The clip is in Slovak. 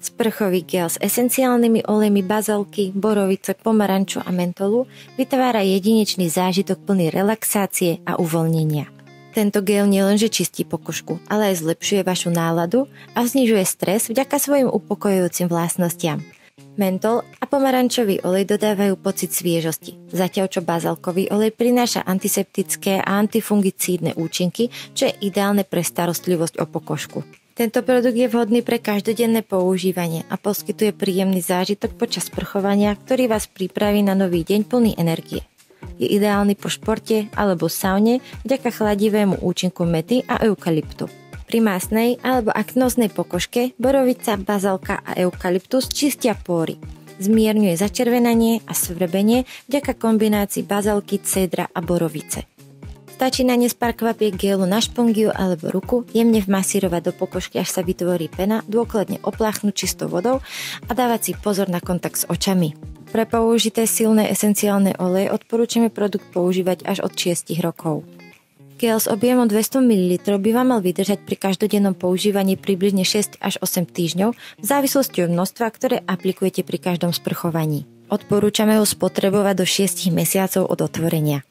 Sprchový gel s esenciálnymi olejmi bazálky, borovice, pomaranču a mentolu vytvára jedinečný zážitok plný relaxácie a uvoľnenia. Tento gel nielenže čistí pokožku, ale aj zlepšuje vašu náladu a znižuje stres vďaka svojim upokojujúcim vlastnostiam. Mentol a pomarančový olej dodávajú pocit sviežosti, zatiaľ čo bazálkový olej prináša antiseptické a antifungicídne účinky, čo je ideálne pre starostlivosť o pokožku. Tento produkt je vhodný pre každodenné používanie a poskytuje príjemný zážitok počas sprchovania, ktorý vás pripraví na nový deň plný energie. Je ideálny po športe alebo saune vďaka chladivému účinku mety a eukalyptu. Pri masnej alebo aknóznej pokožke borovica, bazálka a eukalyptus čistia pory. Zmierňuje začervenanie a svrbenie vďaka kombinácii bazálky, cédra a borovice. Stačí na ne pár kvapiek gelu na špongiu alebo ruku, jemne vmasírovať do pokožky, až sa vytvorí pena, dôkladne opláchnúť čistou vodou a dávať si pozor na kontakt s očami. Pre použité silné esenciálne oleje odporúčame produkt používať až od 6 rokov. Gel s objemom 200 ml by vám mal vydržať pri každodennom používaní približne 6 až 8 týždňov v závislosti od množstva, ktoré aplikujete pri každom sprchovaní. Odporúčame ho spotrebovať do 6 mesiacov od otvorenia.